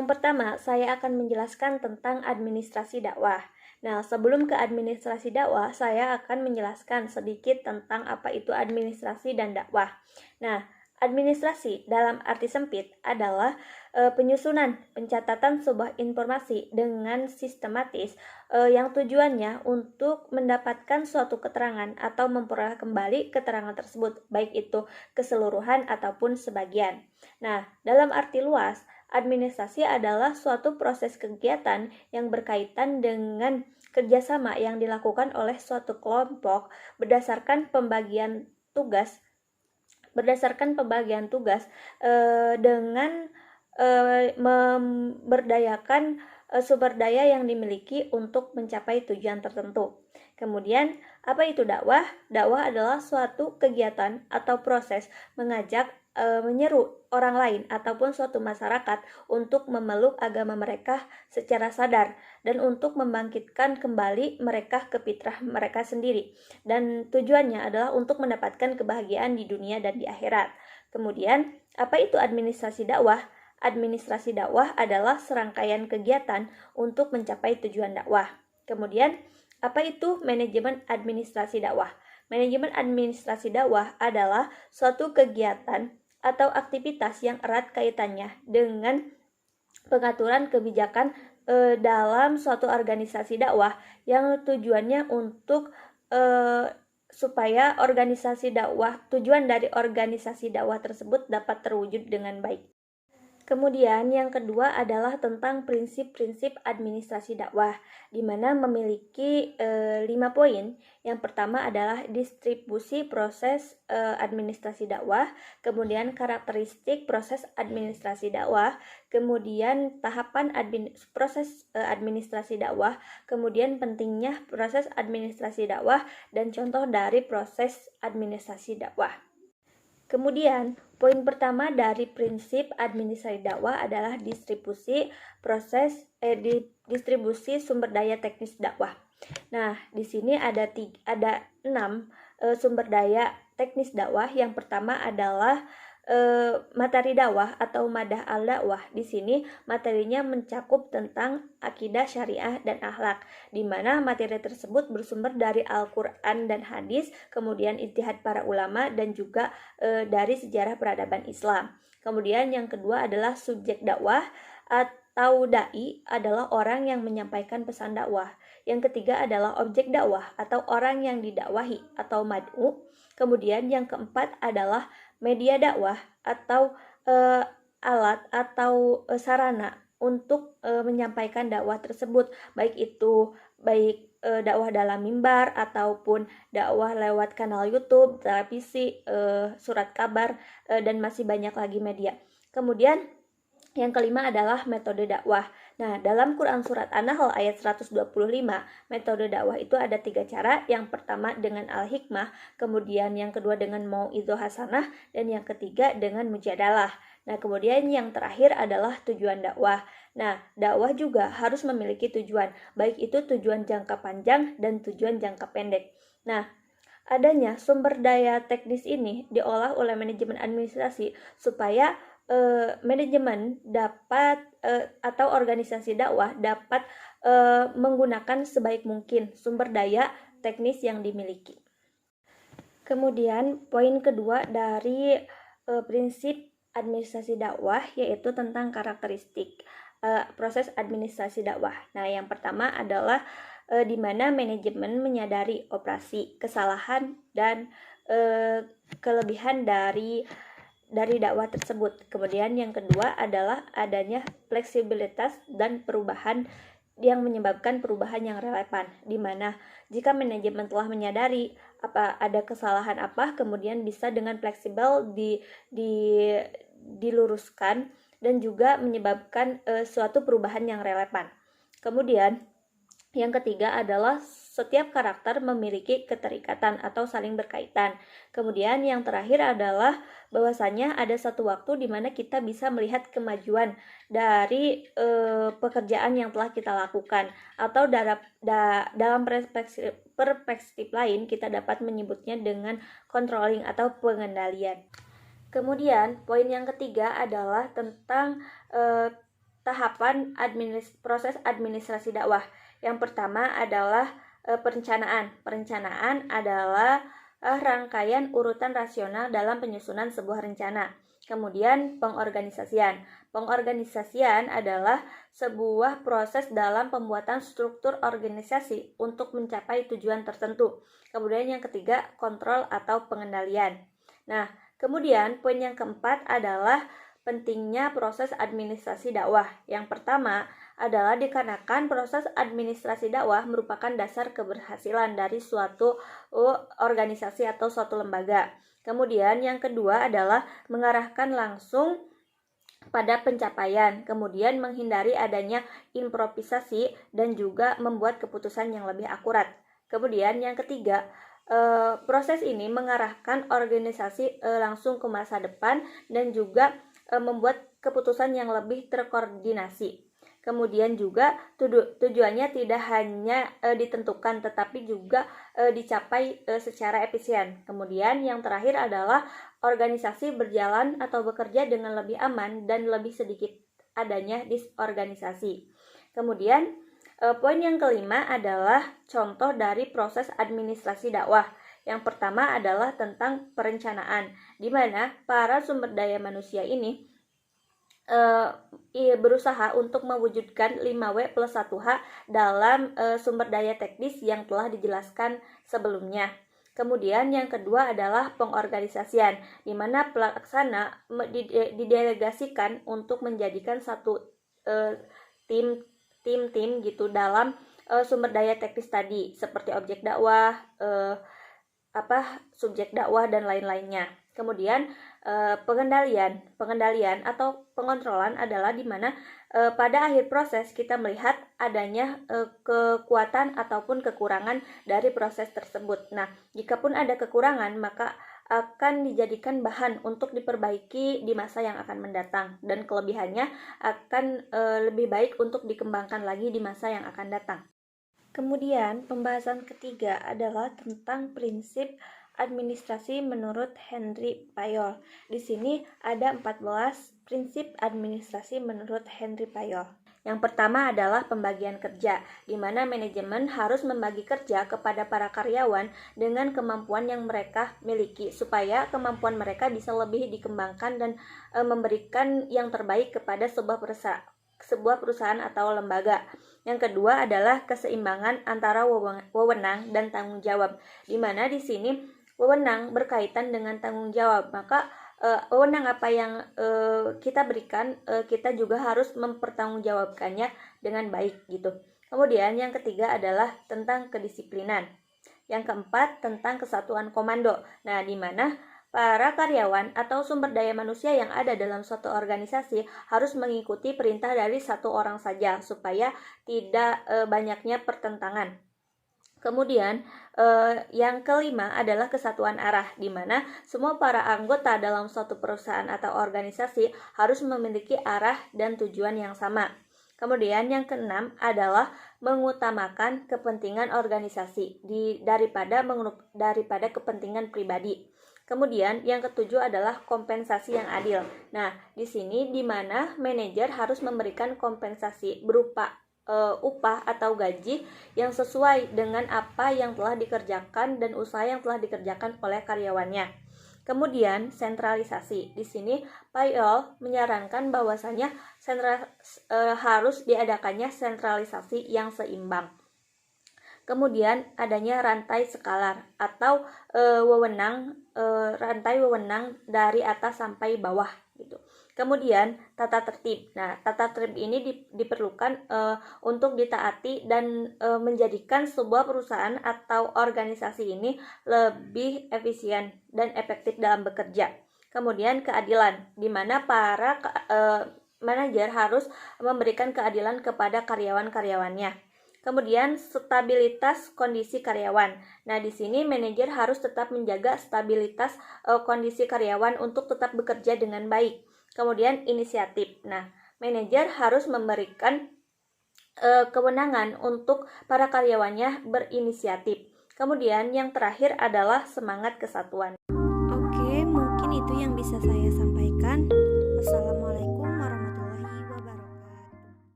Yang pertama, saya akan menjelaskan tentang administrasi dakwah. Nah, sebelum ke administrasi dakwah, saya akan menjelaskan sedikit tentang apa itu administrasi dan dakwah. Nah, administrasi dalam arti sempit adalah penyusunan, pencatatan sebuah informasi dengan sistematis yang tujuannya untuk mendapatkan suatu keterangan atau memperoleh kembali keterangan tersebut, baik itu keseluruhan ataupun sebagian. Nah, dalam arti luas, administrasi adalah suatu proses kegiatan yang berkaitan dengan kerjasama yang dilakukan oleh suatu kelompok berdasarkan pembagian tugas dengan memberdayakan sumber daya yang dimiliki untuk mencapai tujuan tertentu. Kemudian, apa itu dakwah? Dakwah adalah suatu kegiatan atau proses mengajak, menyeru orang lain ataupun suatu masyarakat untuk memeluk agama mereka secara sadar dan untuk membangkitkan kembali mereka ke fitrah mereka sendiri. Dan tujuannya adalah untuk mendapatkan kebahagiaan di dunia dan di akhirat. Kemudian, apa itu administrasi dakwah? Administrasi dakwah adalah serangkaian kegiatan untuk mencapai tujuan dakwah. Kemudian, apa itu manajemen administrasi dakwah? Manajemen administrasi dakwah adalah suatu kegiatan atau aktivitas yang erat kaitannya dengan pengaturan kebijakan dalam suatu organisasi dakwah yang tujuannya untuk supaya tujuan dari organisasi dakwah tersebut dapat terwujud dengan baik. Kemudian yang kedua adalah tentang prinsip-prinsip administrasi dakwah, di mana memiliki 5 poin. Yang pertama adalah distribusi proses administrasi dakwah, kemudian karakteristik proses administrasi dakwah, kemudian tahapan proses administrasi dakwah, kemudian pentingnya proses administrasi dakwah, dan contoh dari proses administrasi dakwah. Kemudian, poin pertama dari prinsip administrasi dakwah adalah distribusi sumber daya teknis dakwah. Nah, di sini ada 6 sumber daya teknis dakwah. Yang pertama adalah materi dakwah atau madah al-dakwah. Di sini materinya mencakup tentang akidah, syariah, dan akhlak, di mana materi tersebut bersumber dari Al-Quran dan hadis, kemudian ijtihad para ulama, dan juga dari sejarah peradaban Islam. Kemudian yang kedua adalah subjek dakwah atau dai adalah orang yang menyampaikan pesan dakwah. Yang ketiga adalah objek dakwah atau orang yang didakwahi atau mad'u. Kemudian yang keempat adalah media dakwah atau alat atau sarana untuk menyampaikan dakwah tersebut, baik dakwah dalam mimbar ataupun dakwah lewat kanal YouTube, televisi, surat kabar, dan masih banyak lagi media. Kemudian yang kelima adalah metode dakwah. Nah, dalam Quran Surat An-Nahl ayat 125, metode dakwah itu ada 3 cara. Yang pertama dengan al-hikmah, kemudian yang kedua dengan mau'idhah hasanah, dan yang ketiga dengan mujadalah. Nah, kemudian yang terakhir adalah tujuan dakwah. Nah, dakwah juga harus memiliki tujuan, baik itu tujuan jangka panjang dan tujuan jangka pendek. Nah, adanya sumber daya teknis ini diolah oleh manajemen administrasi supaya manajemen dapat atau organisasi dakwah dapat menggunakan sebaik mungkin sumber daya teknis yang dimiliki. Kemudian poin kedua dari prinsip administrasi dakwah yaitu tentang karakteristik proses administrasi dakwah. Nah, yang pertama adalah di mana manajemen menyadari operasi, kesalahan, dan kelebihan dari dakwah tersebut. Kemudian yang kedua adalah adanya fleksibilitas dan perubahan yang menyebabkan perubahan yang relevan, di mana jika manajemen telah menyadari ada kesalahan kemudian bisa dengan fleksibel diluruskan dan juga menyebabkan suatu perubahan yang relevan. Kemudian yang ketiga adalah setiap karakter memiliki keterikatan atau saling berkaitan. Kemudian yang terakhir adalah bahwasanya ada satu waktu di mana kita bisa melihat kemajuan dari pekerjaan yang telah kita lakukan, atau dalam perspektif lain kita dapat menyebutnya dengan controlling atau pengendalian. Kemudian poin yang ketiga adalah tentang tahapan proses administrasi dakwah. Yang pertama adalah perencanaan. Perencanaan adalah rangkaian urutan rasional dalam penyusunan sebuah rencana. Kemudian pengorganisasian. Pengorganisasian adalah sebuah proses dalam pembuatan struktur organisasi untuk mencapai tujuan tertentu. Kemudian yang ketiga, kontrol atau pengendalian. Nah, kemudian poin yang keempat adalah pentingnya proses administrasi dakwah. Yang pertama adalah dikarenakan proses administrasi dakwah merupakan dasar keberhasilan dari suatu organisasi atau suatu lembaga. Kemudian yang kedua adalah mengarahkan langsung pada pencapaian, kemudian menghindari adanya improvisasi dan juga membuat keputusan yang lebih akurat. Kemudian yang ketiga, proses ini mengarahkan organisasi langsung ke masa depan dan juga membuat keputusan yang lebih terkoordinasi. Kemudian juga tujuannya tidak hanya ditentukan tetapi juga dicapai secara efisien. Kemudian yang terakhir adalah organisasi berjalan atau bekerja dengan lebih aman dan lebih sedikit adanya disorganisasi. Kemudian poin yang kelima adalah contoh dari proses administrasi dakwah. Yang pertama adalah tentang perencanaan, di mana para sumber daya manusia ini berusaha untuk mewujudkan 5W plus 1H dalam sumber daya teknis yang telah dijelaskan sebelumnya. Kemudian yang kedua adalah pengorganisasian, di mana pelaksana didelegasikan untuk menjadikan satu tim gitu dalam sumber daya teknis tadi, seperti objek dakwah, subjek dakwah dan lain-lainnya. Kemudian pengendalian atau pengontrolan adalah di mana pada akhir proses kita melihat adanya kekuatan ataupun kekurangan dari proses tersebut. Nah, jikapun ada kekurangan maka akan dijadikan bahan untuk diperbaiki di masa yang akan mendatang, dan kelebihannya akan lebih baik untuk dikembangkan lagi di masa yang akan datang. Kemudian pembahasan ketiga adalah tentang prinsip administrasi menurut Henry Payol. Di sini ada 14 prinsip administrasi menurut Henry Payol. Yang pertama adalah pembagian kerja, di mana manajemen harus membagi kerja kepada para karyawan dengan kemampuan yang mereka miliki, supaya kemampuan mereka bisa lebih dikembangkan dan memberikan yang terbaik kepada sebuah perusahaan atau lembaga. Yang kedua adalah keseimbangan antara wewenang dan tanggung jawab, di mana di sini wewenang berkaitan dengan tanggung jawab. Maka wewenang apa yang kita berikan, kita juga harus mempertanggungjawabkannya dengan baik gitu. Kemudian yang ketiga adalah tentang kedisiplinan. Yang keempat tentang kesatuan komando. Nah, di mana para karyawan atau sumber daya manusia yang ada dalam suatu organisasi harus mengikuti perintah dari satu orang saja supaya tidak banyaknya pertentangan. Kemudian yang kelima adalah kesatuan arah, di mana semua para anggota dalam suatu perusahaan atau organisasi harus memiliki arah dan tujuan yang sama. Kemudian yang keenam adalah mengutamakan kepentingan organisasi daripada kepentingan pribadi. Kemudian yang ketujuh adalah kompensasi yang adil. Nah, di sini di mana manajer harus memberikan kompensasi berupa upah atau gaji yang sesuai dengan apa yang telah dikerjakan dan usaha yang telah dikerjakan oleh karyawannya. Kemudian sentralisasi. Di sini Payol menyarankan bahwasanya harus diadakannya sentralisasi yang seimbang. Kemudian adanya rantai skalar atau rantai wewenang dari atas sampai bawah gitu. Kemudian tata tertib. Nah, tata tertib ini diperlukan untuk ditaati dan menjadikan sebuah perusahaan atau organisasi ini lebih efisien dan efektif dalam bekerja. Kemudian keadilan, di mana para manajer harus memberikan keadilan kepada karyawan-karyawannya. Kemudian stabilitas kondisi karyawan. Nah, di sini manajer harus tetap menjaga stabilitas kondisi karyawan untuk tetap bekerja dengan baik. Kemudian inisiatif. Nah, manajer harus memberikan kewenangan untuk para karyawannya berinisiatif. Kemudian yang terakhir adalah semangat kesatuan. Oke, mungkin itu yang bisa saya sampaikan.